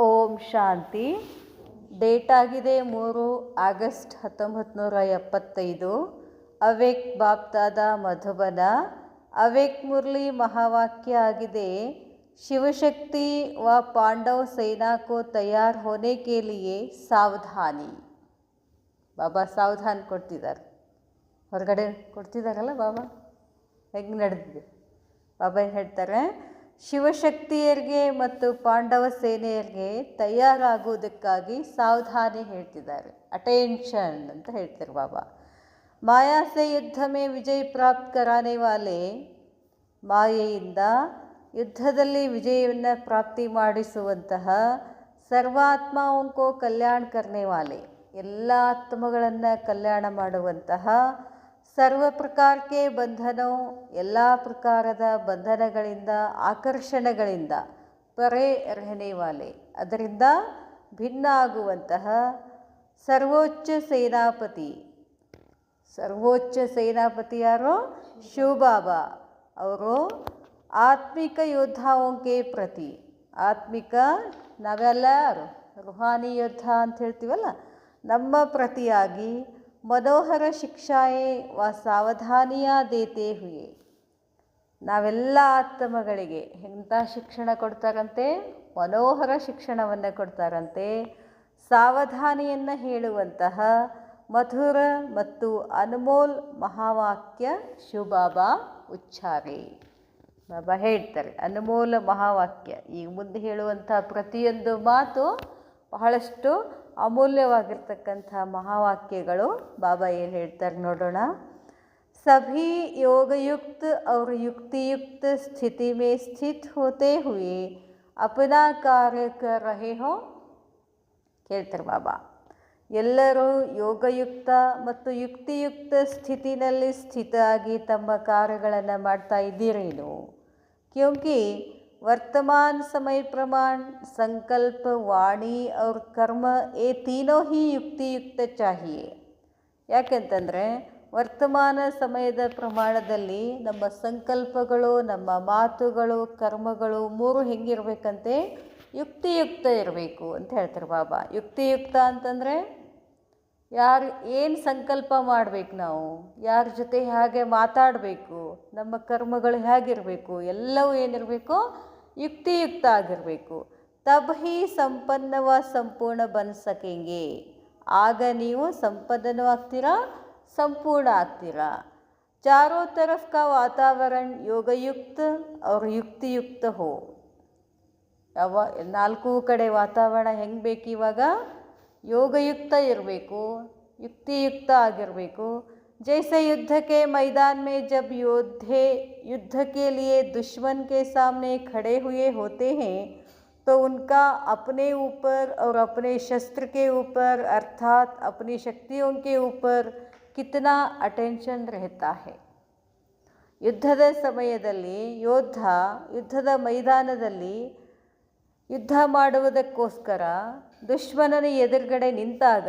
ಓಂ ಶಾಂತಿ. Date ಆಗಿದೆ 3 August 1975. ಅವೇಕ್ ಬಾಪ್ದಾದ ಮಧುಬನ. ಅವೇಕ್ ಮುರಳಿ ಮಹಾವಾಕ್ಯ ಆಗಿದೆ, ಶಿವಶಕ್ತಿ व पांडव सेना को तैयार होने के लिए सावधानी. ಬಾಬಾ ಸಾವಧಾನ ಕೊಡ್ತಿದ್ದಾರೆ, ಹೊರಗಡೆ ಕೊಡ್ತಿದ್ದಾರಲ್ಲ ಬಾಬಾ, ಹೆಂಗೆ ನಡೆದಿದೆ. ಬಾಬಾ ಏನು ಹೇಳ್ತಾರೆ, ಶಿವಶಕ್ತಿಯರಿಗೆ ಮತ್ತು ಪಾಂಡವ ಸೇನೆಯರಿಗೆ ತಯಾರಾಗುವುದಕ್ಕಾಗಿ ಸಾವಧಾನಿ ಹೇಳ್ತಿದ್ದಾರೆ, ಅಟೆನ್ಷನ್ ಅಂತ ಹೇಳ್ತಾರೆ ಬಾಬಾ. ಮಾಯಾ ಸೆ ಯುದ್ಧ ಮೇ ವಿಜಯ ಪ್ರಾಪ್ತ ಕರಾನೆ ವಾಲೆ, ಮಾಯೆಯಿಂದ ಯುದ್ಧದಲ್ಲಿ ವಿಜಯವನ್ನು ಪ್ರಾಪ್ತಿ ಮಾಡಿಸುವಂತಹ ಸರ್ವಾತ್ಮಾಂಕೋ ಕಲ್ಯಾಣ ಕರ್ನೆ ವಾಲೆ, ಎಲ್ಲ ಆತ್ಮಗಳನ್ನು ಕಲ್ಯಾಣ ಮಾಡುವಂತಹ ಸರ್ವ ಪ್ರಕಾರಕ್ಕೆ ಬಂಧನೋ, ಎಲ್ಲ ಪ್ರಕಾರದ ಬಂಧನಗಳಿಂದ ಆಕರ್ಷಣೆಗಳಿಂದ ಪರೇ ರಹನೆ ವಾಲೆ, ಅದರಿಂದ ಭಿನ್ನ ಆಗುವಂತಹ ಸರ್ವೋಚ್ಚ ಸೇನಾಪತಿ. ಸರ್ವೋಚ್ಚ ಸೇನಾಪತಿ ಯಾರು? ಶಿವಬಾಬಾ. ಅವರು ಆತ್ಮಿಕ ಯೋದ್ಧಾವಂಕೆ ಪ್ರತಿ, ಆತ್ಮಿಕ ನಾವೆಲ್ಲ ರುಹಾನಿ ಯೋದ್ಧ ಅಂತ ಹೇಳ್ತೀವಲ್ಲ, ನಮ್ಮ ಪ್ರತಿಯಾಗಿ ಮನೋಹರ ಶಿಕ್ಷಾಯೇ ವ ಸಾವಧಾನಿಯ ದೇತೆ ಹುಯೆ, ನಾವೆಲ್ಲ ಆತ್ಮಗಳಿಗೆ ಎಂಥ ಶಿಕ್ಷಣ ಕೊಡ್ತಾರಂತೆ? ಮನೋಹರ ಶಿಕ್ಷಣವನ್ನು ಕೊಡ್ತಾರಂತೆ. ಸಾವಧಾನಿಯನ್ನು ಹೇಳುವಂತಹ ಮಧುರ ಮತ್ತು ಅನ್ಮೋಲ್ ಮಹಾವಾಕ್ಯ ಶಿವಬಾಬಾ ಉಚ್ಚಾರೆ. ಬಾಬಾ ಹೇಳ್ತಾರೆ ಅನ್ಮೋಲ ಮಹಾವಾಕ್ಯ. ಈಗ ಮುಂದೆ ಹೇಳುವಂಥ ಪ್ರತಿಯೊಂದು ಮಾತು ಬಹಳಷ್ಟು ಅಮೂಲ್ಯವಾಗಿರ್ತಕ್ಕಂಥ ಮಹಾವಾಕ್ಯಗಳು. ಬಾಬಾ ಏನು ಹೇಳ್ತಾರೆ ನೋಡೋಣ. ಸಭಿ ಯೋಗಯುಕ್ತ और युक्तियुक्त स्थिति में स्थित होते हुए अपना कार्य कर रहे हो, ಕೇಳ್ತಾರೆ ಬಾಬಾ. ಎಲ್ಲರೂ ಯೋಗಯುಕ್ತ ಮತ್ತು ಯುಕ್ತಿಯುಕ್ತ ಸ್ಥಿತಿನಲ್ಲಿ ಸ್ಥಿತ ಆಗಿ ತಮ್ಮ ಕಾರ್ಯಗಳನ್ನು ಮಾಡ್ತಾ ಇದ್ದೀರೇನು? ಕ್ಯೋಂಕಿ वर्तमान समय प्रमाण संकल्प वाणी और कर्म ये तीनों ही युक्तियुक्त चाहिए. ಯಾಕೆಂತಂದರೆ ವರ್ತಮಾನ ಸಮಯದ ಪ್ರಮಾಣದಲ್ಲಿ ನಮ್ಮ ಸಂಕಲ್ಪಗಳು, ನಮ್ಮ ಮಾತುಗಳು, ಕರ್ಮಗಳು ಮೂರು ಹೆಂಗಿರಬೇಕಂತೆ? ಯುಕ್ತಿಯುಕ್ತ ಇರಬೇಕು ಅಂತ ಹೇಳ್ತಾರೆ ಬಾಬಾ. ಯುಕ್ತಿಯುಕ್ತ ಅಂತಂದರೆ ಯಾರು ಏನು ಸಂಕಲ್ಪ ಮಾಡಬೇಕು, ನಾವು ಯಾರ ಜೊತೆ ಹೇಗೆ ಮಾತಾಡಬೇಕು, ನಮ್ಮ ಕರ್ಮಗಳು ಹೇಗಿರಬೇಕು, ಎಲ್ಲವೂ ಏನಿರಬೇಕು? ಯುಕ್ತಿಯುಕ್ತ ಆಗಿರಬೇಕು. ತಬ್ ಹಿ ಸಂಪನ್ನ ವ ಸಂಪೂರ್ಣ ಬನ್ ಸಕೆಂಗೆ, ಆಗ ನೀವು ಸಂಪನ್ನನೂ ಆಗ್ತೀರಾ, ಸಂಪೂರ್ಣ ಆಗ್ತೀರಾ. ಚಾರೋ ತರಫ್ ಕಾ ವಾತಾವರಣ ಯೋಗಯುಕ್ತ और ಯುಕ್ತಿಯುಕ್ತ ಹೋ. ಯಾವ ನಾಲ್ಕು ಕಡೆ ವಾತಾವರಣ ಹೆಂಗೆ ಬೇಕು? ಇವಾಗ ಯೋಗಯುಕ್ತ ಇರಬೇಕು, ಯುಕ್ತಿಯುಕ್ತ ಆಗಿರಬೇಕು. जैसे युद्ध के मैदान में जब योद्धे युद्ध के लिए दुश्मन के सामने खड़े हुए होते हैं तो उनका अपने ऊपर और अपने शस्त्र के ऊपर अर्थात अपनी शक्तियों के ऊपर कितना अटेंशन रहता है. ಯುದ್ಧದ ಸಮಯದಲ್ಲಿ ಯೋಧ ಯುದ್ಧದ ಮೈದಾನದಲ್ಲಿ ಯುದ್ಧ ಮಾಡುವುದಕ್ಕೋಸ್ಕರ ದುಶ್ಮನನ ಎದುರುಗಡೆ ನಿಂತಾಗ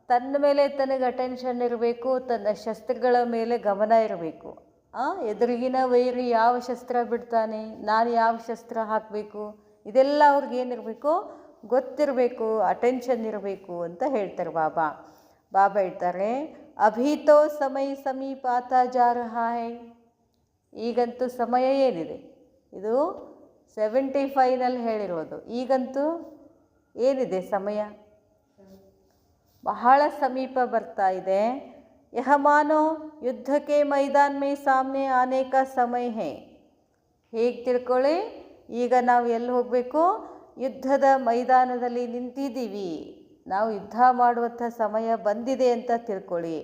ತನ್ನ ಮೇಲೆ ತನಗೆ ಅಟೆನ್ಷನ್ ಇರಬೇಕು, ತನ್ನ ಶಸ್ತ್ರಗಳ ಮೇಲೆ ಗಮನ ಇರಬೇಕು. ಎದುರಿಗಿನ ವೈರಿ ಯಾವ ಶಸ್ತ್ರ ಬಿಡ್ತಾನೆ, ನಾನು ಯಾವ ಶಸ್ತ್ರ ಹಾಕಬೇಕು, ಇದೆಲ್ಲ ಅವ್ರಿಗೇನಿರಬೇಕು? ಗೊತ್ತಿರಬೇಕು, ಅಟೆನ್ಷನ್ ಇರಬೇಕು ಅಂತ ಹೇಳ್ತಾರೆ ಬಾಬಾ. ಬಾಬಾ ಹೇಳ್ತಾರೆ ಅಭೀತೋ ಸಮಯ ಸಮೀಪಾತ ಜಾ ರಹಾ ಹೈ. ಈಗಂತೂ ಸಮಯ ಏನಿದೆ? ಇದು 75ನಲ್ಲಿ ಹೇಳಿರೋದು. ಈಗಂತೂ ಏನಿದೆ ಸಮಯ? ಬಹಳ ಸಮೀಪ ಬರ್ತಾ ಇದೆ. ಯಹ ಮಾನೋ ಯುದ್ಧಕ್ಕೆ ಮೈದಾನ ಮೇ ಸಾಮನೆ ಆನೆ ಕಾ ಸಮಯ ಹೇ. ಹೇಗೆ ತಿಳ್ಕೊಳ್ಳಿ, ಈಗ ನಾವು ಎಲ್ಲಿ ಹೋಗಬೇಕು? ಯುದ್ಧದ ಮೈದಾನದಲ್ಲಿ ನಿಂತಿದ್ದೀವಿ, ನಾವು ಯುದ್ಧ ಮಾಡುವಂಥ ಸಮಯ ಬಂದಿದೆ ಅಂತ ತಿಳ್ಕೊಳ್ಳಿ.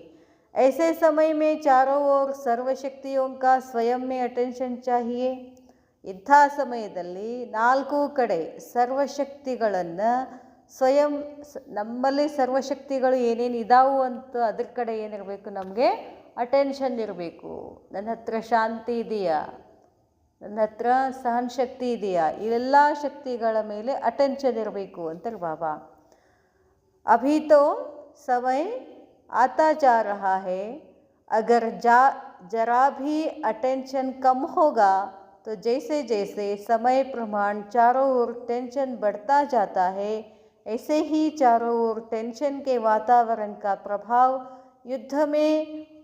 ऐसे समय में चारों ओर सर्वशक्तियों का स्वयं में अटेंशन चाहिए. ಇಂಥ ಸಮಯದಲ್ಲಿ ನಾಲ್ಕು ಕಡೆ ಸರ್ವಶಕ್ತಿಗಳನ್ನು ಸ್ವಯಂ, ನಮ್ಮಲ್ಲಿ ಸರ್ವಶಕ್ತಿಗಳು ಏನೇನು ಇದಾವು ಅಂತ ಅದ್ರ ಕಡೆ ಏನಿರಬೇಕು? ನಮಗೆ ಅಟೆನ್ಷನ್ ಇರಬೇಕು. ನನ್ನ ಹತ್ರ ಶಾಂತಿ ಇದೆಯಾ, ನನ್ನ ಹತ್ರ ಸಹನಶಕ್ತಿ ಇದೆಯಾ, ಇವೆಲ್ಲ ಶಕ್ತಿಗಳ ಮೇಲೆ ಅಟೆನ್ಷನ್ ಇರಬೇಕು ಅಂತಾರೆ ಬಾಬಾ. ಅಭಿ ತೋ ಸಮಯ आता जा रहा है, अगर जरा भी अटेंशन कम होगा तो जैसे जैसे समय प्रमाण चारों ओर टेंशन बढ़ता जाता है, ऐसे ही चारों ओर टेंशन के वातावरण का प्रभाव युद्ध में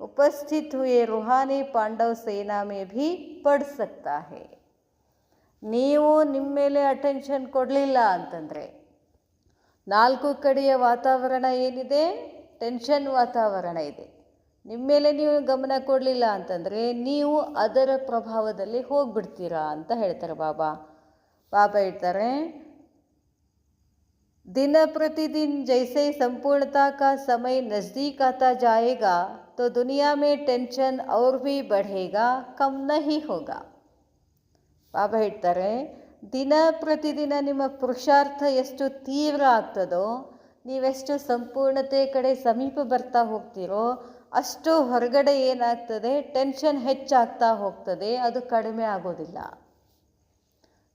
उपस्थित हुए रूहानी पांडव सेना में भी पड़ सकता है. ನೀವು ನಿಮ್ಮ ಮೇಲೆ ಅಟೆನ್ಷನ್ ಕೊಡಲಿಲ್ಲ ಅಂತಂದರೆ, ನಾಲ್ಕು ಕಡೆಯ ವಾತಾವರಣ ಏನಿದೆ, ಟೆನ್ಷನ್ ವಾತಾವರಣ ಇದೆ. ನಿಮ್ಮ ಮೇಲೆ ನೀವು ಗಮನ ಕೊಡಲಿಲ್ಲ ಅಂತಂದರೆ ನೀವು ಅದರ ಪ್ರಭಾವದಲ್ಲಿ ಹೋಗ್ಬಿಡ್ತೀರಾ ಅಂತ ಹೇಳ್ತಾರೆ ಬಾಬಾ. ಬಾಬಾ ಹೇಳ್ತಾರೆ, दिन प्रतिदिन जैसे संपूर्णता का समय नज़दीक आता जाएगा तो दुनिया में टेंशन और भी बढ़ेगा, कम नहीं होगा. ಬಾಬಾ ಹೇಳ್ತಾರೆ, ದಿನ ಪ್ರತಿದಿನ ನಿಮ್ಮ ಪುರುಷಾರ್ಥ ಎಷ್ಟು ತೀವ್ರ ಆಗ್ತದೋ, ನೀವೆಷ್ಟು ಸಂಪೂರ್ಣತೆ ಕಡೆ ಸಮೀಪ ಬರ್ತಾ ಹೋಗ್ತೀರೋ ಅಷ್ಟು ಹೊರಗಡೆ ಏನಾಗ್ತದೆ, ಟೆನ್ಷನ್ ಹೆಚ್ಚಾಗ್ತಾ ಹೋಗ್ತದೆ, ಅದು ಕಡಿಮೆ ಆಗೋದಿಲ್ಲ.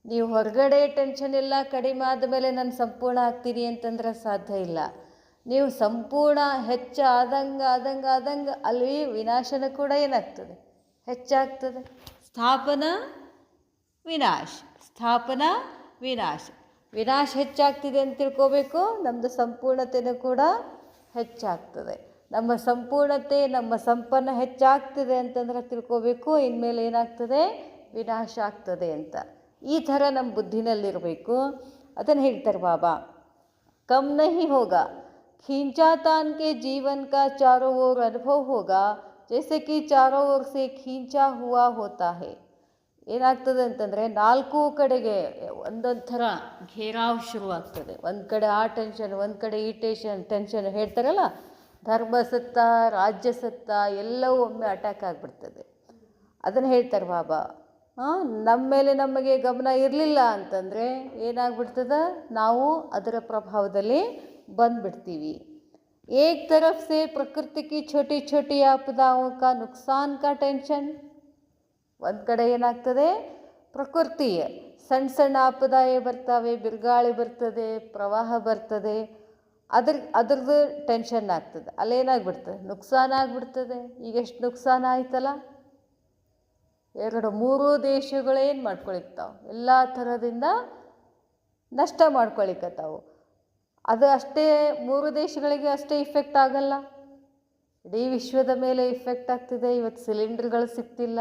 ನೀವು ಹೊರಗಡೆ ಟೆನ್ಷನ್ ಎಲ್ಲ ಕಡಿಮೆ ಆದಮೇಲೆ ನಾನು ಸಂಪೂರ್ಣ ಆಗ್ತೀನಿ ಅಂತಂದ್ರೆ ಸಾಧ್ಯ ಇಲ್ಲ. ನೀವು ಸಂಪೂರ್ಣ ಆದಂಗೆ ಅಲ್ಲಿ ವಿನಾಶನ ಕೂಡ ಏನಾಗ್ತದೆ, ಹೆಚ್ಚಾಗ್ತದೆ. ಸ್ಥಾಪನಾ ವಿನಾಶ ಹೆಚ್ಚಾಗ್ತಿದೆ ಅಂತ ತಿಳ್ಕೋಬೇಕು. ನಮ್ಮದು ಸಂಪೂರ್ಣತೆಯೂ ಕೂಡ ಹೆಚ್ಚಾಗ್ತದೆ. ನಮ್ಮ ಸಂಪೂರ್ಣತೆ, ನಮ್ಮ ಸಂಪನ್ನ ಹೆಚ್ಚಾಗ್ತದೆ ಅಂತಂದ್ರೆ ತಿಳ್ಕೋಬೇಕು, ಇನ್ಮೇಲೆ ಏನಾಗ್ತದೆ, ವಿನಾಶ ಆಗ್ತದೆ ಅಂತ. ಈ ಥರ ನಮ್ಮ ಬುದ್ಧಿನಲ್ಲಿರಬೇಕು. ಅದನ್ನು ಹೇಳ್ತಾರೆ ಬಾಬಾ, ಕಮ್ ನಹಿ ಹೋಗಾ, खींचातान के जीवन का चारों ओर अनुभव होगा जैसे कि चारों ओर से खींचा हुआ होता है. ಏನಾಗ್ತದೆ ಅಂತಂದರೆ, ನಾಲ್ಕು ಕಡೆಗೆ ಒಂದೊಂದು ಥರ ಘೇರಾವ್ ಶುರುವಾಗ್ತದೆ. ಒಂದು ಕಡೆ ಆ ಟೆನ್ಷನ್, ಒಂದು ಕಡೆ ಈ ಟೆನ್ಷನ್ ಹೇಳ್ತಾರಲ್ಲ, ಧರ್ಮಸತ್ತ, ರಾಜ್ಯಸತ್ತ ಎಲ್ಲವೂ ಒಮ್ಮೆ ಅಟ್ಯಾಕ್ ಆಗಿಬಿಡ್ತದೆ. ಅದನ್ನು ಹೇಳ್ತಾರೆ ಬಾಬಾ. ನಮ್ಮ ಮೇಲೆ ನಮಗೆ ಗಮನ ಇರಲಿಲ್ಲ ಅಂತಂದರೆ ಏನಾಗ್ಬಿಡ್ತದೆ, ನಾವು ಅದರ ಪ್ರಭಾವದಲ್ಲಿ ಬಂದುಬಿಡ್ತೀವಿ. ಏಕ್ ತರಫ್ ಸೆ ಪ್ರಕೃತಿ ಕಿ ಛೋಟಿ ಛೋಟಿ आपदाओं का नुकसान का टेंशन. ಒಂದು ಕಡೆ ಏನಾಗ್ತದೆ, ಪ್ರಕೃತಿ ಸಣ್ಣ ಸಣ್ಣ ಆಪದಾಯ ಬರ್ತವೆ, ಬಿರುಗಾಳಿ ಬರ್ತದೆ, ಪ್ರವಾಹ ಬರ್ತದೆ, ಅದ್ರದ್ದು ಟೆನ್ಷನ್ ಆಗ್ತದೆ. ಅಲ್ಲೇನಾಗ್ಬಿಡ್ತದೆ, ನುಕ್ಸಾನ ಆಗಿಬಿಡ್ತದೆ. ಈಗ ಎಷ್ಟು ನುಕ್ಸಾನ ಆಯ್ತಲ್ಲ, 2-3 ದೇಶಗಳೇನು ಮಾಡ್ಕೊಳಿಕ್ತಾವೆ, ಎಲ್ಲ ಥರದಿಂದ ನಷ್ಟ ಮಾಡ್ಕೊಳಿಕತ್ತಾವು. ಅದು ಅಷ್ಟೇ 3 ದೇಶಗಳಿಗೆ ಅಷ್ಟೇ ಇಫೆಕ್ಟ್ ಆಗಲ್ಲ, ಇಡೀ ವಿಶ್ವದ ಮೇಲೆ ಇಫೆಕ್ಟ್ ಆಗ್ತಿದೆ. ಇವತ್ತು ಸಿಲಿಂಡರ್ಗಳು ಸಿಗ್ತಿಲ್ಲ.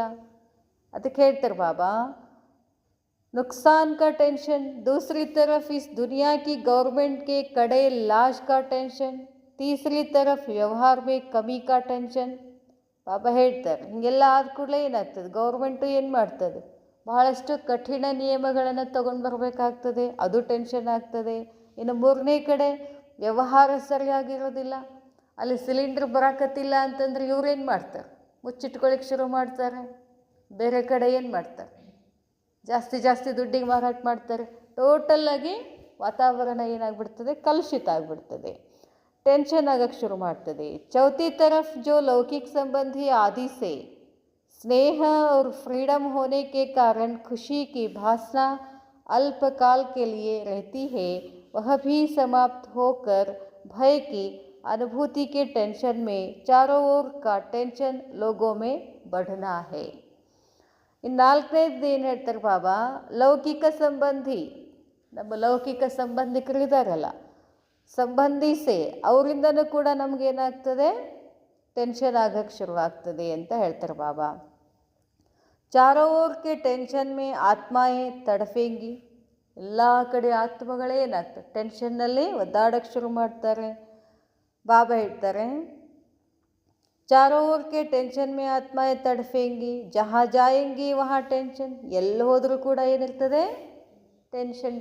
ಅದಕ್ಕೆ ಹೇಳ್ತಾರೆ ಬಾಬಾ, नुकसान का टेंशन, दूसरी तरफ इस दुनिया की गवर्नमेंट के कड़े लाश का टेंशन, तीसरी तरफ व्यवहार में कमी का टेंशन. ಬಾಬಾ ಹೇಳ್ತಾರೆ, ಹೀಗೆಲ್ಲ ಆದ ಕೂಡಲೇ ಏನಾಗ್ತದೆ, ಗೌರ್ಮೆಂಟು ಏನು ಮಾಡ್ತದೆ, ಬಹಳಷ್ಟು ಕಠಿಣ ನಿಯಮಗಳನ್ನು ತೊಗೊಂಡು ಬರಬೇಕಾಗ್ತದೆ, ಅದು ಟೆನ್ಷನ್ ಆಗ್ತದೆ. ಇನ್ನು 3ನೇ ಕಡೆ ವ್ಯವಹಾರ ಸರಿಯಾಗಿರೋದಿಲ್ಲ. ಅಲ್ಲಿ ಸಿಲಿಂಡ್ರ್ ಬರಾಕತ್ತಿಲ್ಲ ಅಂತಂದ್ರೆ ಇವ್ರೇನು ಮಾಡ್ತಾರೆ, ಮುಚ್ಚಿಟ್ಕೊಳ್ಳಿಕ್ಕೆ ಶುರು ಮಾಡ್ತಾರೆ. ಬೇರೆ ಕಡೆ ಏನು ಮಾಡ್ತಾರೆ, ಜಾಸ್ತಿ ದುಡ್ಡಿಗೆ ಮಾರಾಟ ಮಾಡ್ತಾರೆ. ಟೋಟಲ್ಲಾಗಿ ವಾತಾವರಣ ಏನಾಗ್ಬಿಡ್ತದೆ, ಕಲುಷಿತ ಆಗಿಬಿಡ್ತದೆ, टेंशन ಆಗಕ್ಕೆ ಶುರು ಮಾಡ್ತದೆ. चौथी तरफ जो लौकिक संबंधी आदि से स्नेह और फ्रीडम होने के कारण खुशी की भावना अल्पकाल के लिए रहती है, वह भी समाप्त होकर भय की अनुभूति के टेंशन में चारों ओर का टेंशन लोगों में बढ़ना है. ಇನ್ನು 4ನೇದು ಏನು ಹೇಳ್ತಾರೆ ಬಾಬಾ, ಲೌಕಿಕ ಸಂಬಂಧಿ, ನಮ್ಮ ಲೌಕಿಕ ಸಂಬಂಧಿಕರು ಇದ್ದಾರಲ್ಲ, ಸಂಬಂಧಿಸೆ ಅವರಿಂದನೂ ಕೂಡ ನಮಗೇನಾಗ್ತದೆ, ಟೆನ್ಷನ್ ಆಗಕ್ಕೆ ಶುರುವಾಗ್ತದೆ ಅಂತ ಹೇಳ್ತಾರೆ ಬಾಬಾ. ಚಾರೋ ಓರ್ ಕೆ ಟೆನ್ಷನ್ ಮೇ ಆತ್ಮಾಯೇ ತಡಫೇಂಗಿ, ಎಲ್ಲ ಕಡೆ ಆತ್ಮಗಳೇ ಏನಾಗ್ತದೆ, ಟೆನ್ಷನ್ನಲ್ಲಿ ಒದ್ದಾಡಕ್ಕೆ ಶುರು ಮಾಡ್ತಾರೆ. ಬಾಬಾ ಹೇಳ್ತಾರೆ, ಚಾರೋ ಓರ್ ಕೆ ಟೆನ್ಷನ್ ಮೇ ಆತ್ಮಾಯೇ ತಡಫೇಂಗಿ, ಜहाँ ಜಾಯೆಂಗಿ ವहाँ ಟೆನ್ಷನ್. ಎಲ್ಲಿ ಹೋದರೂ ಕೂಡ ಏನಿರ್ತದೆ, ಟೆನ್ಷನ್.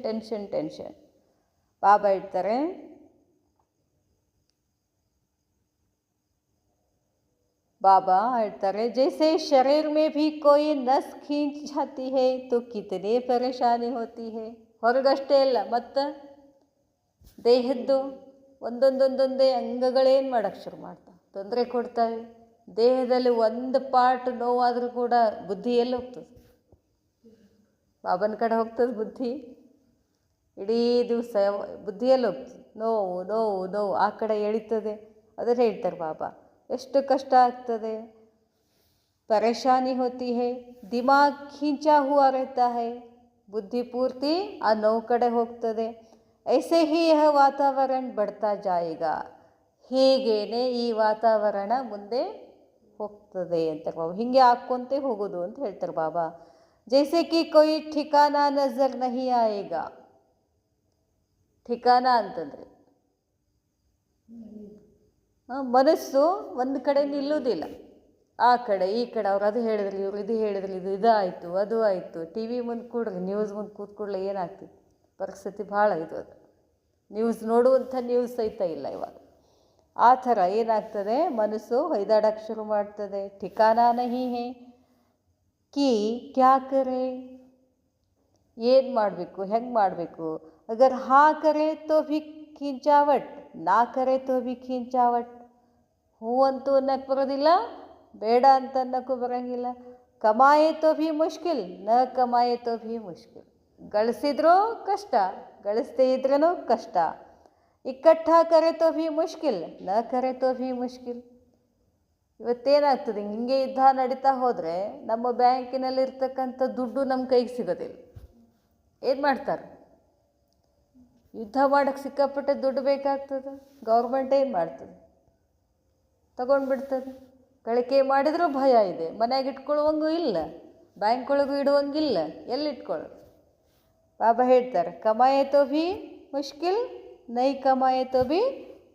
ಬಾಬಾ ಹೇಳ್ತಾರೆ, जैसे शरीर में भी कोई नस खींच जाती है तो कितने परेशानी होती है. ಹೊರಗಷ್ಟೇ ಇಲ್ಲ, ಮತ್ತು ದೇಹದ್ದು ಒಂದೊಂದೇ ಅಂಗಗಳೇನು ಮಾಡೋಕ್ಕೆ ಶುರು ಮಾಡ್ತಾವೆ, ತೊಂದರೆ ಕೊಡ್ತವೆ. ದೇಹದಲ್ಲಿ ಒಂದು ಪಾರ್ಟ್ ನೋವಾದರೂ ಕೂಡ ಬುದ್ಧಿ ಎಲ್ಲಿ ಹೋಗ್ತದೆ, ಬಾಬನ ಕಡೆ ಹೋಗ್ತದೆ ಬುದ್ಧಿ. ಇಡೀ ದಿವಸ ಬುದ್ಧಿಯಲ್ಲಿ ಹೋಗ್ತದೆ, ನೋವು ಆ ಕಡೆ ಎಳಿತದೆ. ಅದನ್ನು ಹೇಳ್ತಾರೆ ಬಾಬಾ, ಎಷ್ಟು ಕಷ್ಟ ಆಗ್ತದೆ. परेशानी होती है, दिमाग खींचा हुआ रहता है, बुद्धि पूर्ति आ नौ कड़े होग्तದೆ. ऐसे ही यह वातावरण बढ़ता जाएगा. ಹೀಗೇನೆ ಈ ವಾತಾವರಣ ಮುಂದೆ ಹೋಗ್ತದೆ ಅಂತ ಹಿಂಗೆ ಹಾಕ್ಕೊಂತೆ ಹೋಗೋದು ಅಂತ ಹೇಳ್ತಾರೆ ಬಾಬಾ. ಜೈಸೆ ಕಿ ಕೊಯ್ ठिकाना नजर नहीं आएगा. ठिकाना ಅಂತಂದರೆ ಮನಸ್ಸು ಒಂದು ಕಡೆ ನಿಲ್ಲುವುದಿಲ್ಲ. ಆ ಕಡೆ ಈ ಕಡೆ ಅವ್ರು ಅದು ಹೇಳಿದ್ರು ಇವ್ರು ಇದು ಹೇಳಿದ್ರು ಇದು ಆಯಿತು ಅದು ಆಯಿತು. ಟಿ ವಿ ಮುಂದೆ ಕೂಡ್ರಿ, ನ್ಯೂಸ್ ಮುಂದೆ ಕೂತ್ಕೊಳ್ಳೆ ಏನಾಗ್ತಿತ್ತು ಪರಿಸ್ಥಿತಿ ಭಾಳ ಇದು. ಅದು ನ್ಯೂಸ್ ನೋಡುವಂಥ ನ್ಯೂಸ್ ಸಹಿತ ಇಲ್ಲ ಇವಾಗ. ಆ ಥರ ಏನಾಗ್ತದೆ, ಮನಸ್ಸು ಹೊಯ್ದಾಡಕ್ಕೆ ಶುರು ಮಾಡ್ತದೆ. ठिकाना नहीं है कि क्या करे, ಏನು ಮಾಡಬೇಕು ಹೆಂಗೆ ಮಾಡಬೇಕು. ಅಗರ್ ಹಾ ಕರೆ ತೋ ಭಿ ಖೀಂಚಾವಟ್, ನಾ ಕರೆ ತೋ ಭಿ ಖೀಂಚಾವಟ್. ಹೂ ಅಂತೂ ಅನ್ನಕ್ಕೆ ಬರೋದಿಲ್ಲ, ಬೇಡ ಅಂತ ಅನ್ನಕ್ಕೂ ಬರೋಂಗಿಲ್ಲ. ಕಮಾಯೆ ತೋ ಭಿ ಮುಷ್ಕಿಲ್, ನ ಕಮಾಯೆ ತೋ ಭಿ ಮುಷ್ಕಿಲ್. ಗಳಿಸಿದ್ರೂ ಕಷ್ಟ, ಗಳಿಸದೇ ಇದ್ರೂ ಕಷ್ಟ. ಇಕ್ಕಟ್ಟ ಕರೆ ತೋ ಭಿ ಮುಷ್ಕಿಲ್, ನ ಕರೆ ತೋ ಭಿ ಮುಷ್ಕಿಲ್. ಇವತ್ತೇನಾಗ್ತದೆ, ಹಿಂಗೆ ಯುದ್ಧ ನಡೀತಾ ಹೋದರೆ ನಮ್ಮ ಬ್ಯಾಂಕಿನಲ್ಲಿರ್ತಕ್ಕಂಥ ದುಡ್ಡು ನಮ್ಮ ಕೈಗೆ ಸಿಗೋದಿಲ್ಲ. ಏನು ಮಾಡ್ತಾರೆ, ಯುದ್ಧ ಮಾಡೋಕ್ಕೆ ಸಿಕ್ಕಾಪಟ್ಟೆ ದುಡ್ಡು ಬೇಕಾಗ್ತದೆ. ಗೌರ್ಮೆಂಟ್ ಏನು ಮಾಡ್ತದೆ, ತಗೊಂಡ್ಬಿಡ್ತದೆ. ಗಳಿಕೆ ಮಾಡಿದರೂ ಭಯ ಇದೆ, ಮನೆಯಾಗ ಇಟ್ಕೊಳ್ಳುವಂಗೂ ಇಲ್ಲ, ಬ್ಯಾಂಕ್ ಒಳಗೂ ಇಡುವಂಗಿಲ್ಲ, ಎಲ್ಲಿಟ್ಕೊಳ್ಳೋದು. ಬಾಬಾ ಹೇಳ್ತಾರೆ, ಕಮಾಯೆ ತೋ ಭಿ ಮುಷ್ಕಿಲ್, ನೈ ಕಮಾಯೆ ತೋ ಭಿ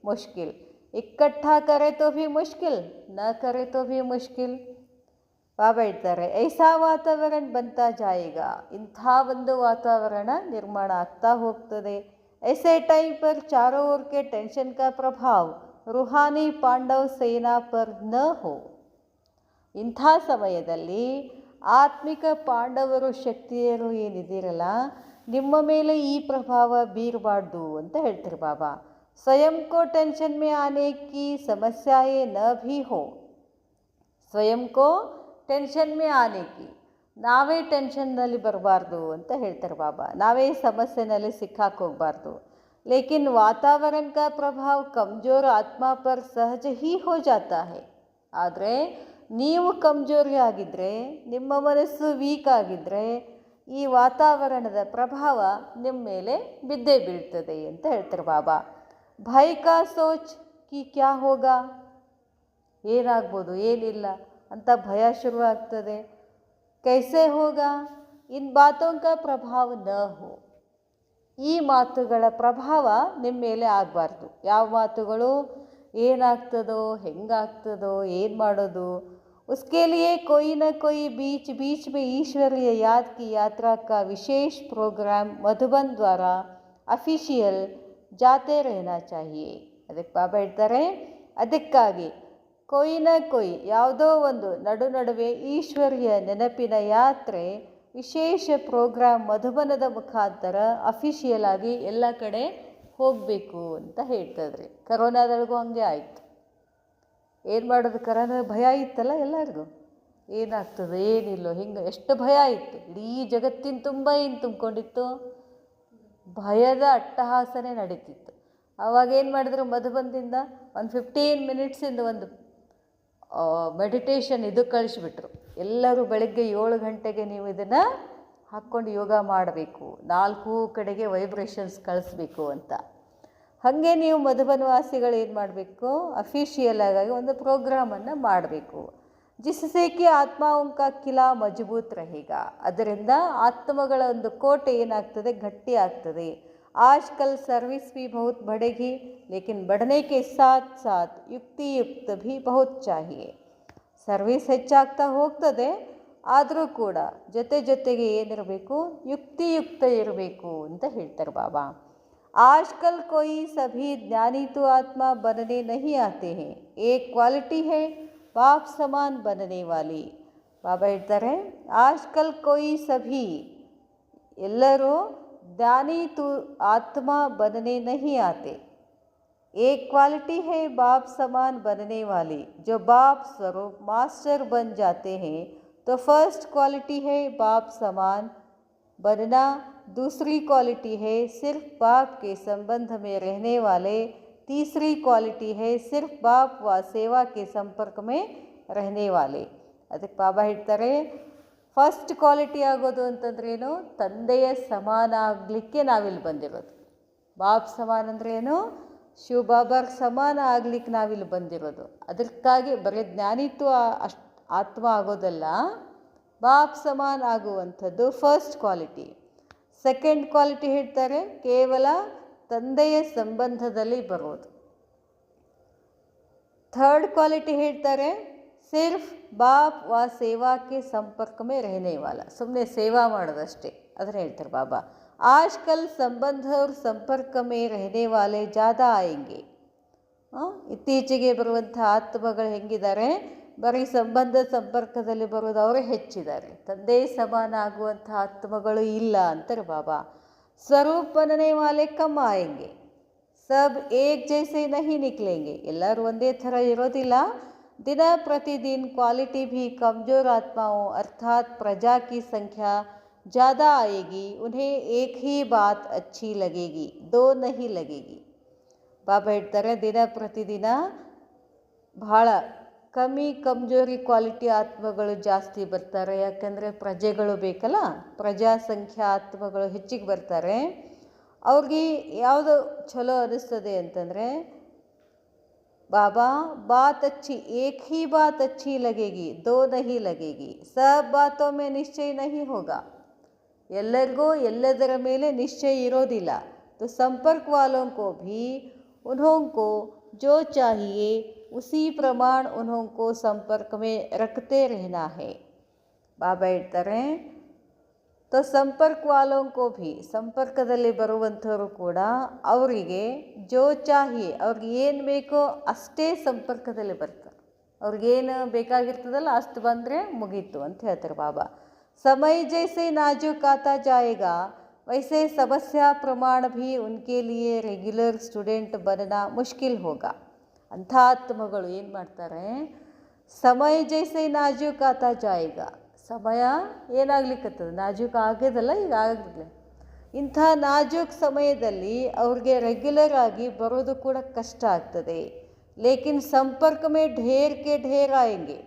ಮುಷ್ಕಿಲ್. ಇಕ್ಕಟ್ಟ ಕರೆ ತೋ ಭಿ ಮುಷ್ಕಿಲ್, ನ ಕರೆ ತೋ ಭಿ ಮುಷ್ಕಿಲ್. ಬಾಬಾ ಹೇಳ್ತಾರೆ, ಐಸಾ ವಾತಾವರಣ ಬಂತಾ ಜಾಯಿಗ. ಇಂಥ ಒಂದು ವಾತಾವರಣ ನಿರ್ಮಾಣ ಆಗ್ತಾ ಹೋಗ್ತದೆ. ऐसे टाइम पर चारों ओर के टेंशन का प्रभाव रूहानी पांडव सेना पर न हो. ಇಂಥ ಸಮಯದಲ್ಲಿ ಆತ್ಮಿಕ ಪಾಂಡವರು ಶಕ್ತಿಯರು ಏನಿದ್ದೀರಲ್ಲ, ನಿಮ್ಮ ಮೇಲೆ ಈ ಪ್ರಭಾವ ಬೀರಬಾರ್ದು ಅಂತ ಹೇಳ್ತಾರೆ ಬಾಬಾ. ಸ್ವಯಂ ಕೋ ಟೆನ್ಷನ್ ಮೇ ಆನೆ ಕಿ ಸಮಸ್ಯಾಯೇ ನ ಭಿ ಹೋ. ಸ್ವಯಂ ಕೋ ಟೆನ್ಷನ್ ಮೇ ಆನೆ ಕಿ, ನಾವೇ ಟೆನ್ಷನ್ನಲ್ಲಿ ಬರಬಾರ್ದು ಅಂತ ಹೇಳ್ತಾರೆ ಬಾಬಾ. ನಾವೇ ಸಮಸ್ಯೆನಲ್ಲಿ ಸಿಕ್ಕಾಕೋಗಬಾರ್ದು. ಲೇಕಿನ್ ವಾತಾವರಣ ಕಾ ಪ್ರಭಾವ ಕಮ್ಜೋರ್ ಆತ್ಮ ಪರ್ ಸಹಜ ಹೀ ಹೋ ಜಾತಾ ಹೈ. ಆದರೆ ನೀವು ಕಮ್ಜೋರಿ ಆಗಿದ್ದರೆ, ನಿಮ್ಮ ಮನಸ್ಸು ವೀಕ್ ಆಗಿದ್ದರೆ, ಈ ವಾತಾವರಣದ ಪ್ರಭಾವ ನಿಮ್ಮ ಮೇಲೆ ಬಿದ್ದೇ ಬೀಳ್ತದೆ ಅಂತ ಹೇಳ್ತಾರೆ ಬಾಬಾ. ಭಯ ಕಾ ಸೋಚ್ ಕಿ ಕ್ಯಾ ಹೋಗಾ, ಏನಾಗ್ಬೋದು ಏನಿಲ್ಲ ಅಂತ ಭಯ ಶುರುವಾಗ್ತದೆ. कैसे होगा, इन बातों का प्रभाव न हो. ಈ ಮಾತುಗಳ ಪ್ರಭಾವ ನಿಮ್ಮ ಮೇಲೆ ಆಗಬಾರ್ದು. ಯಾವ ಮಾತುಗಳು, ಏನಾಗ್ತದೋ ಹೆಂಗಾಗ್ತದೋ ಏನು ಮಾಡೋದು. उसके लिए कोई न कोई बीच बीच में ईश्वरीय याद की यात्रा का विशेष प्रोग्राम मधुबन द्वारा ಅಫಿಷಿಯಲ್ ಜಾತೆ रहना चाहिए. ಅದಕ್ಕೆ ಬಾಬಾ ಹೇಳ್ತಾರೆ, ಅದಕ್ಕಾಗಿ ಕೊಯ್ ನ ಕೊಯ್, ಯಾವುದೋ ಒಂದು ನಡುವೆ ಈಶ್ವರ್ಯ ನೆನಪಿನ ಯಾತ್ರೆ, ವಿಶೇಷ ಪ್ರೋಗ್ರಾಮ್ ಮಧುಬನದ ಮುಖಾಂತರ ಅಫಿಷಿಯಲ್ ಆಗಿ ಎಲ್ಲ ಕಡೆ ಹೋಗಬೇಕು ಅಂತ ಹೇಳ್ತಾಯಿದ್ರಿ. ಕರೋನಾದೊಳಗೂ ಹಂಗೆ ಆಯಿತು. ಏನು ಮಾಡೋದು, ಕರೋನಾ ಭಯ ಇತ್ತಲ್ಲ ಎಲ್ಲರಿಗೂ, ಏನಾಗ್ತದೆ ಏನಿಲ್ಲೋ ಹಿಂಗೆ ಎಷ್ಟು ಭಯ ಇತ್ತು. ಇಡೀ ಜಗತ್ತಿನ ತುಂಬ ಏನು ತುಂಬಿಕೊಂಡಿತ್ತು, ಭಯದ ಅಟ್ಟಹಾಸನೆ ನಡೀತಿತ್ತು. ಆವಾಗ ಏನು ಮಾಡಿದ್ರು, ಮಧುಬನದಿಂದ ಒಂದು 15 ಮಿನಿಟ್ಸಿಂದ ಒಂದು ಮೆಡಿಟೇಷನ್ ಇದು ಕಳಿಸ್ಬಿಟ್ರು. ಎಲ್ಲರೂ ಬೆಳಗ್ಗೆ 7 ಗಂಟೆಗೆ ನೀವು ಇದನ್ನು ಹಾಕ್ಕೊಂಡು ಯೋಗ ಮಾಡಬೇಕು, 4 ಕಡೆಗೆ ವೈಬ್ರೇಷನ್ಸ್ ಕಳಿಸ್ಬೇಕು ಅಂತ. ಹಾಗೆ ನೀವು ಮಧುಬನವಾಸಿಗಳು ಏನು ಮಾಡಬೇಕು, ಅಫಿಷಿಯಲ್ ಆಗಿ ಒಂದು ಪ್ರೋಗ್ರಾಮನ್ನು ಮಾಡಬೇಕು. ಜಿಸ್ಸೆ ಕಿ ಆತ್ಮಾಂಕ ಕಿಲಾ ಮಜಬೂತ್ रहेಗ. ಅದರಿಂದ ಆತ್ಮಗಳ ಒಂದು ಕೋಟೆ ಏನಾಗ್ತದೆ, ಗಟ್ಟಿ ಆಗ್ತದೆ. आजकल सर्विस भी बहुत बढ़ेगी, लेकिन बढ़ने के साथ साथ युक्ति युक्त भी बहुत चाहिए. ಸರ್ವಿಸ್ ಹೆಚ್ಚಾಗ್ತಾ ಹೋಗ್ತದೆ, ಆದರೂ ಕೂಡ ಜೊತೆಗೆ ಏನಿರಬೇಕು, ಯುಕ್ತಿಯುಕ್ತ ಇರಬೇಕು ಅಂತ ಹೇಳ್ತಾರೆ ಬಾಬಾ. आजकल कोई सभी ज्ञानी तो आत्मा बनने नहीं आते हैं, एक क्वालिटी है बाप समान बनने वाली. ಬಾಬಾ ಹೇಳ್ತಾರೆ, आजकल कोई सभी, ಎಲ್ಲರೂ ज्ञानी तो आत्मा बनने नहीं आते, एक क्वालिटी है बाप समान बनने वाली. जो बाप स्वरूप मास्टर बन जाते हैं तो फर्स्ट क्वालिटी है बाप समान बनना. दूसरी क्वालिटी है सिर्फ बाप के संबंध में रहने वाले. तीसरी क्वालिटी है सिर्फ बाप व सेवा के संपर्क में रहने वाले. ಅದಕ್ಕೆ ಬಾಬಾ ಹೇಳ್ತಾರೆ, ಫಸ್ಟ್ ಕ್ವಾಲಿಟಿ ಆಗೋದು ಅಂತಂದ್ರೇನು, ತಂದೆಯ ಸಮಾನ ಆಗಲಿಕ್ಕೆ ನಾವಿಲ್ಲಿ ಬಂದಿರೋದು. ಬಾಬ್ ಸಮಾನ ಅಂದರೆ ಏನು, ಶಿವ ಬಾಬಾಗೆ ಸಮಾನ ಆಗ್ಲಿಕ್ಕೆ ನಾವಿಲ್ಲಿ ಬಂದಿರೋದು. ಅದಕ್ಕಾಗಿ ಬರೀ ಜ್ಞಾನಿತ್ವ ಆತ್ಮ ಆಗೋದಲ್ಲ, ಬಾಬ್ ಸಮಾನ ಆಗುವಂಥದ್ದು ಫಸ್ಟ್ ಕ್ವಾಲಿಟಿ. ಸೆಕೆಂಡ್ ಕ್ವಾಲಿಟಿ ಹೇಳ್ತಾರೆ, ಕೇವಲ ತಂದೆಯ ಸಂಬಂಧದಲ್ಲಿ ಬರೋದು. ಥರ್ಡ್ ಕ್ವಾಲಿಟಿ ಹೇಳ್ತಾರೆ, ಸಿರ್ಫ್ ಬಾಪ್ ವ ಸೇವಾಕ್ಕೆ ಸಂಪರ್ಕ ಮೇ रहने वाला, ಸುಮ್ಮನೆ ಸೇವಾ ಮಾಡೋದಷ್ಟೇ. ಅದನ್ನು ಹೇಳ್ತಾರೆ ಬಾಬಾ. ಆಜ್ಕಲ್ ಸಂಬಂಧ ಅವ್ರ ಸಂಪರ್ಕ ಮೇ रहने वाले ज़्यादा आएंगे. ಇತ್ತೀಚೆಗೆ ಬರುವಂಥ ಆತ್ಮಗಳು ಹೆಂಗಿದ್ದಾರೆ, ಬರೀ ಸಂಪರ್ಕದಲ್ಲಿ ಬರೋದು ಅವರೇ ಹೆಚ್ಚಿದ್ದಾರೆ. ತಂದೆ ಸಮಾನ ಆಗುವಂಥ ಆತ್ಮಗಳು ಇಲ್ಲ ಅಂತಾರೆ ಬಾಬಾ. ಸ್ವರೂಪ್ बनने वाले कम आएंगे. ಸಬ್ ಏಕ್ ಜೈಸೆ ನಹಿ ನಿಕ್ಲೆಂಗೆ, ಎಲ್ಲರೂ ಒಂದೇ ಥರ ಇರೋದಿಲ್ಲ. ದಿನ ಪ್ರತಿದಿನ ಕ್ವಾಲಿಟಿ भी कमज़ोर आत्माओं अर्थात प्रजा की संख्या ज़्यादा आएगी. उन्हें एक ही बात अच्छी लगेगी, दो नहीं लगेगी. ಬಾಬಾ ಹೇಳ್ತಾರೆ, ದಿನ ಪ್ರತಿದಿನ ಬಹಳ ಕಮ್ಜೋರಿ ಕ್ವಾಲಿಟಿ ಆತ್ಮಗಳು ಜಾಸ್ತಿ ಬರ್ತಾರೆ. ಯಾಕಂದರೆ ಪ್ರಜೆಗಳು ಬೇಕಲ್ಲ, ಪ್ರಜಾಸಂಖ್ಯಾ ಆತ್ಮಗಳು ಹೆಚ್ಚಿಗೆ ಬರ್ತಾರೆ. ಅವ್ರಿಗೆ ಯಾವುದು ಚಲೋ ಅನ್ನಿಸ್ತದೆ ಅಂತಂದರೆ, ಬಾಬಾ ಬಾತ್ ಅಚ್ಚಿ, ಏಕ್ ಹಿ ಬಾತ್ ಅಚ್ಚಿ ಲಗೇಗಿ, ದೋ ನಹಿ ಲಗೇಗಿ. ಸಬ್ ಬಾತೋ ಮೇ ನಿಶ್ಚಯ ನಹಿ ಹೋಗಾ. ಎಲ್ಲರಿಗೂ ಎಲ್ಲದರ ಮೇಲೆ ನಿಶ್ಚಯ ಇರೋದಿಲ್ಲ. तो संपर्क वालों को भी उन्होंको जो चाहिए उसी प्रमाण उन्होंको संपर्क में रखते रहना है. ಬಾಬಾ ಹೇಳ್ತಾರೆ, तो संपर्क वालों को भी, ಸಂಪರ್ಕದಲ್ಲಿ ಬರುವಂಥವರು ಕೂಡ ಅವರಿಗೆ ಜೋ ಚಾಹಿಯೆ, ಅವ್ರಿಗೆ ಏನು ಬೇಕೋ ಅಷ್ಟೇ ಸಂಪರ್ಕದಲ್ಲಿ ಬರ್ತಾರೆ. ಅವ್ರಿಗೇನು ಬೇಕಾಗಿರ್ತದಲ್ಲ ಅಷ್ಟು ಬಂದರೆ ಮುಗೀತು ಅಂತ ಹೇಳ್ತಾರೆ ಬಾಬಾ. समय जैसे नाजुक आता जाएगा वैसे समस्या प्रमाण भी उनके लिए रेग्युलर स्टूडेंट बनना मुश्किल होगा. ಅಂಥ ಆತ್ಮಗಳು ಏನು ಮಾಡ್ತಾರೆ, ಸಮಯ ಜೈಸೆ ನಾಜೂಕ್ ಆತಾ ಜಾಯಿಗ, ಸಮಯ ಏನಾಗ್ಲಿಕ್ಕತ್ತದ, ನಾಜೂಕ್ ಆಗ್ಯದಲ್ಲ ಈಗ ಆಗಲಿ. ಇಂಥ ನಾಜೂಕ್ ಸಮಯದಲ್ಲಿ ಅವ್ರಿಗೆ ರೆಗ್ಯುಲರ್ ಆಗಿ ಬರೋದು ಕೂಡ ಕಷ್ಟ ಆಗ್ತದೆ. ಲೇಕಿನ್ ಸಂಪರ್ಕ ಮೇ ಢೇರ್ ಕೆ ಢೇರ್ ಆಯಂಗೆ,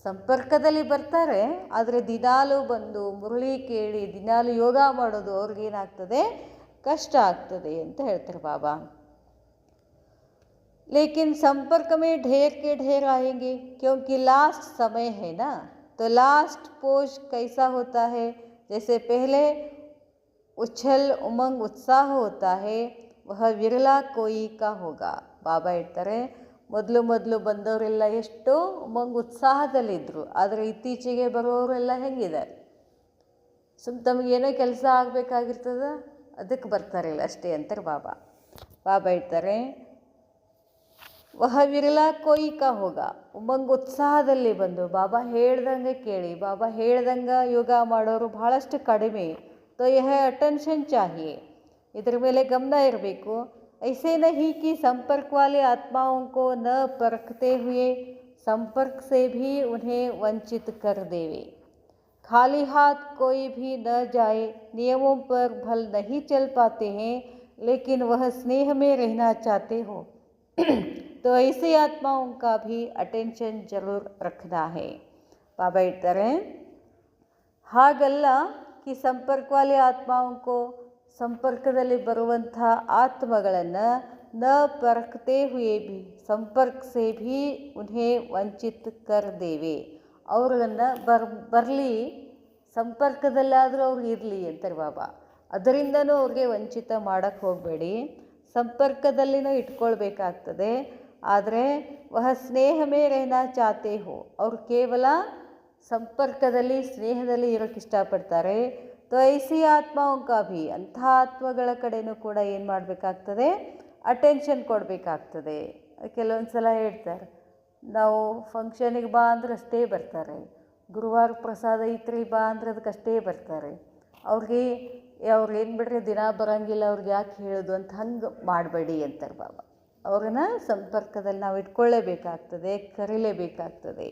ಸಂಪರ್ಕದಲ್ಲಿ ಬರ್ತಾರೆ, ಆದರೆ ದಿನಾಲು ಬಂದು ಮುರಳಿ ಕೇಳಿ ದಿನಾಲು ಯೋಗ ಮಾಡೋದು ಅವ್ರಿಗೇನಾಗ್ತದೆ, ಕಷ್ಟ ಆಗ್ತದೆ ಅಂತ ಹೇಳ್ತಾರೆ ಬಾಬಾ. लेकिन संपर्क में ढेर के ढेर आएंगे क्योंकि लास्ट समय है ना. तो लास्ट पोज कैसा होता है, जैसे पहले उछल उमंग उत्साह होता है, वह विरला कोई का होगा. ಬಾಬಾ ಹೇಳ್ತಾರೆ, ಮೊದಲು ಬಂದವರೆಲ್ಲ ಎಷ್ಟು ಉಮಂಗ್ ಉತ್ಸಾಹದಲ್ಲಿದ್ದರು, ಆದರೆ ಇತ್ತೀಚೆಗೆ ಬರುವವರೆಲ್ಲ ಹೆಂಗಿದ್ದಾರೆ, ತಮಗೇನೋ ಕೆಲಸ ಆಗಬೇಕಾಗಿರ್ತದ ಅದಕ್ಕೆ ಬರ್ತಾರಿಲ್ಲ ಅಷ್ಟೇ ಅಂತಾರೆ ಬಾಬಾ. ಬಾಬಾ ಹೇಳ್ತಾರೆ, ವಹ ವಿರಲಾ ಕೋಯಿ ಕಾ ಹೋಗ, ಉಮಂಗ್ ಉತ್ಸಾಹದಲ್ಲಿ ಬಂದು ಬಾಬಾ ಹೇಳ್ದಂಗೆ ಕೇಳಿ ಬಾಬಾ ಹೇಳ್ದಂಗೆ ಯೋಗ ಮಾಡೋರು ಬಹಳಷ್ಟು ಕಡಿಮೆ. ತೋ ಯಹ ಅಟೆನ್ಷನ್ ಚಾಹಿಯೆ, ಇದ್ರ ಮೇಲೆ ಗಮನ ಇರಬೇಕು. ऐसे नहीं कि संपर्क वाले आत्माओं को न परखते हुए संपर्क से भी उन्हें वंचित कर देवे. खाली हाथ कोई भी न जाए, नियमों पर भल नहीं चल पाते हैं लेकिन वह स्नेह में रहना चाहते हो तो ऐसे आत्माओं का भी अटेंशन जरूर रखना है. बाबा ಹೇಳ್ತಾರೆ, ಹಾಗಲ್ಲ कि संपर्क वाले आत्माओं को, ಸಂಪರ್ಕದಲ್ಲಿ ಬರುವಂಥ ಆತ್ಮಗಳನ್ನು ನ ಪರಖತೆ ಹುಯೇ ಭಿ ಸಂಪರ್ಕ ಸೇ ಭಿ ಉನ್ಹೇ ವಂಚಿತ್ ಕರ್ ದೇವೆ, ಅವ್ರನ್ನ ಬರಲಿ ಸಂಪರ್ಕದಲ್ಲಾದರೂ ಅವ್ರು ಇರಲಿ ಅಂತಾರೆ ಬಾಬಾ. ಅದರಿಂದನೂ ಅವ್ರಿಗೆ ವಂಚಿತ ಮಾಡೋಕ್ಕೆ ಹೋಗಬೇಡಿ, ಸಂಪರ್ಕದಲ್ಲಿನೂ ಇಟ್ಕೊಳ್ಬೇಕಾಗ್ತದೆ. ಆದರೆ ವಹ ಸ್ನೇಹ ಮೇ ರೆಹನಾ ಚಾತೆ ಹೋ, ಅವ್ರು ಕೇವಲ ಸಂಪರ್ಕದಲ್ಲಿ ಸ್ನೇಹದಲ್ಲಿ ಇರೋಕ್ಕೆ ಇಷ್ಟಪಡ್ತಾರೆ. ತೋ ಐಸಿ ಆತ್ಮಾओं का भी, ಅಂಥ ಆತ್ಮಗಳ ಕಡೆಯೂ ಕೂಡ ಏನು ಮಾಡಬೇಕಾಗ್ತದೆ, ಅಟೆನ್ಷನ್ ಕೊಡಬೇಕಾಗ್ತದೆ. ಕೆಲವೊಂದು ಸಲ ಹೇಳ್ತಾರೆ, ನಾವು ಫಂಕ್ಷನಿಗೆ ಬಾ ಅಂದ್ರೆ ಅಷ್ಟೇ ಬರ್ತಾರೆ, ಗುರುವಾರ ಪ್ರಸಾದ ಐತ್ರಿ ಬಾ ಅಂದ್ರೆ ಅದಕ್ಕಷ್ಟೇ ಬರ್ತಾರೆ. ಅವ್ರಿಗೆ ಏನು ಬಿಡ್ರಿ ದಿನ ಬರೋಂಗಿಲ್ಲ, ಅವ್ರಿಗೆ ಯಾಕೆ ಹೇಳೋದು ಅಂತ ಹಂಗೆ ಮಾಡಬೇಡಿ ಅಂತಾರೆ ಬಾಬಾ. ಅವ್ರನ್ನ ಸಂಪರ್ಕದಲ್ಲಿ ನಾವು ಇಟ್ಕೊಳ್ಳೇಬೇಕಾಗ್ತದೆ, ಕರೀಲೇಬೇಕಾಗ್ತದೆ.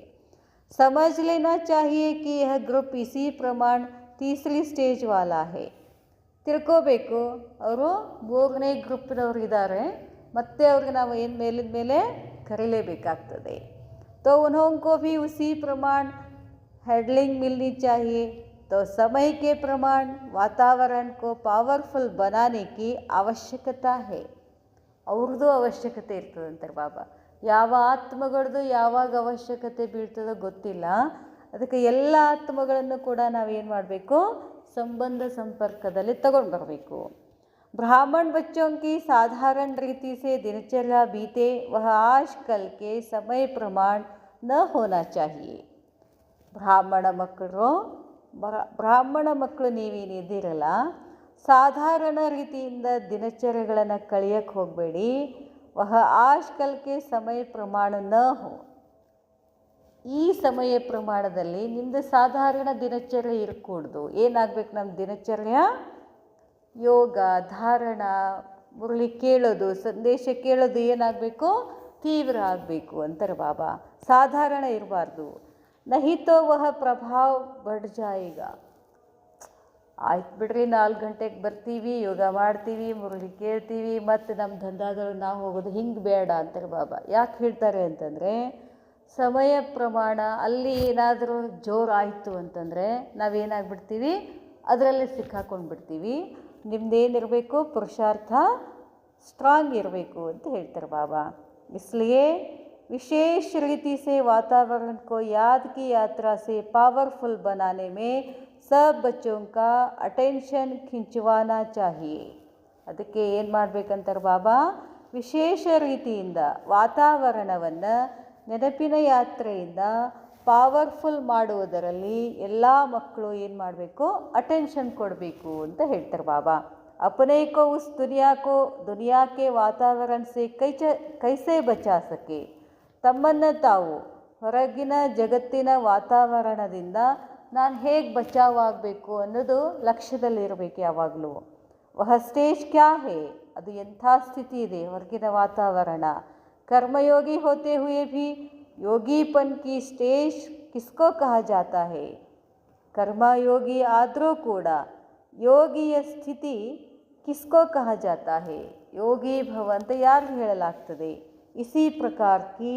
समझ लेना चाहिए कि यह ग्रुप इसी प्रमाण तीसरी स्टेज वाला है. ತಿಳ್ಕೋಬೇಕು, ಅವರು 3ನೇ ಗ್ರೂಪ್ನವ್ರು ಇದ್ದಾರೆ, ಮತ್ತೆ ಅವ್ರಿಗೆ ನಾವು ಏನು ಮೇಲಿನ ಮೇಲೆ ಕರೀಲೇಬೇಕಾಗ್ತದೆ. तो उन्हों को भी उसी प्रमाण हैंडलिंग मिलनी चाहिए। तो समय के प्रमाण वातावरण को पावरफुल बनाने की आवश्यकता है. ಅವ್ರದ್ದು ಅವಶ್ಯಕತೆ ಇರ್ತದಂತಾರೆ ಬಾಬಾ. ಯಾವ ಆತ್ಮಗಳದ್ದು ಯಾವಾಗ ಅವಶ್ಯಕತೆ ಬೀಳ್ತದೋ ಗೊತ್ತಿಲ್ಲ. ಅದಕ್ಕೆ ಎಲ್ಲ ಆತ್ಮಗಳನ್ನು ಕೂಡ ನಾವೇನು ಮಾಡಬೇಕು, ಸಂಬಂಧ ಸಂಪರ್ಕದಲ್ಲಿ ತಗೊಂಡು ಬರಬೇಕು. ब्राह्मण बच्चों की साधारण रीति से दिनचर्या बीते वह आजकल के समय प्रमाण न होना चाहिए. ಬ್ರಾಹ್ಮಣ ಮಕ್ಕಳು ನೀವೇನಿದ್ದೀರಲ್ಲ, ಸಾಧಾರಣ ರೀತಿಯಿಂದ ದಿನಚರ್ಯಗಳನ್ನು ಕಳೆಯಕ್ಕೆ ಹೋಗಬೇಡಿ. ವಹ ಆಜ್ಕಲ್ ಕೆ ಸಮಯ ಪ್ರಮಾಣ ನ ಹೋ. ಈ ಸಮಯ ಪ್ರಮಾಣದಲ್ಲಿ ನಿಮ್ಮದು ಸಾಧಾರಣ ದಿನಚರ್ಯ ಇರಕೂಡ್ದು. ಏನಾಗಬೇಕು ನಮ್ಮ ದಿನಚರ್ಯ? ಯೋಗ, ಧಾರಣ, ಮುರಳಿ ಕೇಳೋದು, ಸಂದೇಶ ಕೇಳೋದು ಏನಾಗಬೇಕು? ತೀವ್ರ ಆಗಬೇಕು ಅಂತಾರೆ ಬಾಬಾ. ಸಾಧಾರಣ ಇರಬಾರ್ದು. नहीं तो वह प्रभाव बढ़ जाएगा. ಆಯ್ತು ಬಿಡ್ರಿ, 4 ಗಂಟೆಗೆ ಬರ್ತೀವಿ, ಯೋಗ ಮಾಡ್ತೀವಿ, ಮುರಳಿ ಕೇಳ್ತೀವಿ, ಮತ್ತು ನಮ್ಮ ದಂಧಗಳು ನಾವು ಹೋಗೋದು, ಹಿಂಗೆ ಬೇಡ ಅಂತಾರೆ ಬಾಬಾ. ಯಾಕೆ ಹೇಳ್ತಾರೆ ಅಂತಂದರೆ, ಸಮಯ ಪ್ರಮಾಣ ಅಲ್ಲಿ ಏನಾದರೂ ಜೋರಾಯಿತು ಅಂತಂದರೆ ನಾವೇನಾಗ್ಬಿಡ್ತೀವಿ, ಅದರಲ್ಲಿ ಸಿಕ್ಕಾಕೊಂಡು ಬಿಡ್ತೀವಿ. ನಿಮ್ಮದೇನಿರಬೇಕು, ಪುರುಷಾರ್ಥ ಸ್ಟ್ರಾಂಗ್ ಇರಬೇಕು ಅಂತ ಹೇಳ್ತಾರೆ ಬಾಬಾ. इसलिए विशेष रीति से वातावरण को याद की यात्रा से पावरफुल बनाने में सब बच्चों का अटेंशन खिंचवाना चाहिए. ಅದಕ್ಕೆ ಏನು ಮಾಡಬೇಕಂತಾರೆ ಬಾಬಾ? ವಿಶೇಷ ರೀತಿಯಿಂದ ವಾತಾವರಣವನ್ನು ನೆನಪಿನ ಯಾತ್ರೆಯಿಂದ ಪಾವರ್ಫುಲ್ ಮಾಡುವುದರಲ್ಲಿ ಎಲ್ಲ ಮಕ್ಕಳು ಏನು ಮಾಡಬೇಕು? ಅಟೆನ್ಷನ್ ಕೊಡಬೇಕು ಅಂತ ಹೇಳ್ತಾರೆ ಬಾಬಾ. अपने को उस दुनिया के वातावरण से कैसे बचा सके. ತಮ್ಮನ್ನು ತಾವು ಹೊರಗಿನ ಜಗತ್ತಿನ ವಾತಾವರಣದಿಂದ ನಾನು ಹೇಗೆ ಬಚಾವಾಗಬೇಕು ಅನ್ನೋದು ಲಕ್ಷ್ಯದಲ್ಲಿರಬೇಕು ಯಾವಾಗಲೂ. ವಹ ಸ್ಟೇಜ್ ಕ್ಯಾ ಹೇ, ಅದು ಎಂಥ ಸ್ಥಿತಿ ಇದೆ ಹೊರಗಿನ ವಾತಾವರಣ. कर्मयोगी होते हुए भी योगीपन की स्टेज किसको कहा जाता है. कर्मयोगी ಆದರೂ ಕೂಡ ಯೋಗಿಯ ಸ್ಥಿತಿ किसको कहा जाता है. ಯೋಗಿ ಭವ ಅಂತ ಯಾರು ಹೇಳಲಾಗ್ತದೆ. इसी प्रकार की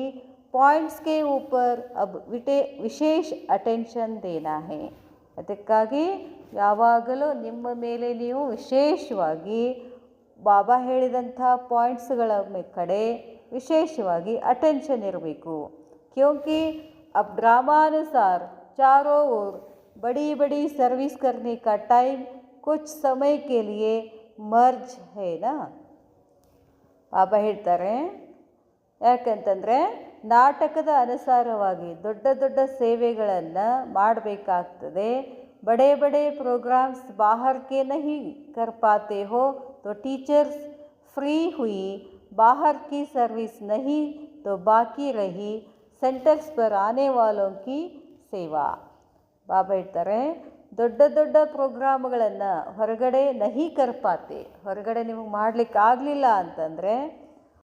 पॉइंट्स के ऊपर अब विशेष अटेंशन देना है. ಅದಕ್ಕಾಗಿ ಯಾವಾಗಲೂ ನಿಮ್ಮ ಮೇಲೆ ನೀವು ವಿಶೇಷವಾಗಿ ಬಾಬಾ ಹೇಳಿದಂಥ ಪಾಯಿಂಟ್ಸ್ಗಳ ಕಡೆ ವಿಶೇಷವಾಗಿ ಅಟೆನ್ಷನ್ ಇರಬೇಕು. क्योंकि अब ड्रामानुसार चारों ओर बड़ी बड़ी सर्विस करने का टाइम कुछ समय के लिए मर्ज है ना. ಬಾಬಾ ಹೇಳ್ತಾರೆ, ಯಾಕಂತಂದರೆ ನಾಟಕದ ಅನುಸಾರವಾಗಿ ದೊಡ್ಡ ದೊಡ್ಡ ಸೇವೆಗಳನ್ನು ಮಾಡಬೇಕಾಗ್ತದೆ. बड़े बड़े प्रोग्राम्स बाहर के नहीं कर पाते हो तो टीचर्स फ्री हुई, बाहर की सर्विस नहीं तो बाकी रही सेंटर्स पर आने वालों की ಸೇವಾ. ಬಾಬಾ ಹೇಳ್ತಾರೆ, ದೊಡ್ಡ ದೊಡ್ಡ ಪ್ರೋಗ್ರಾಮ್ಗಳನ್ನು ಹೊರಗಡೆ ನಹಿ ಕರ್ಪಾತೆ, ಹೊರಗಡೆ ನಿಮಗೆ ಮಾಡಲಿಕ್ಕೆ ಆಗಲಿಲ್ಲ ಅಂತಂದರೆ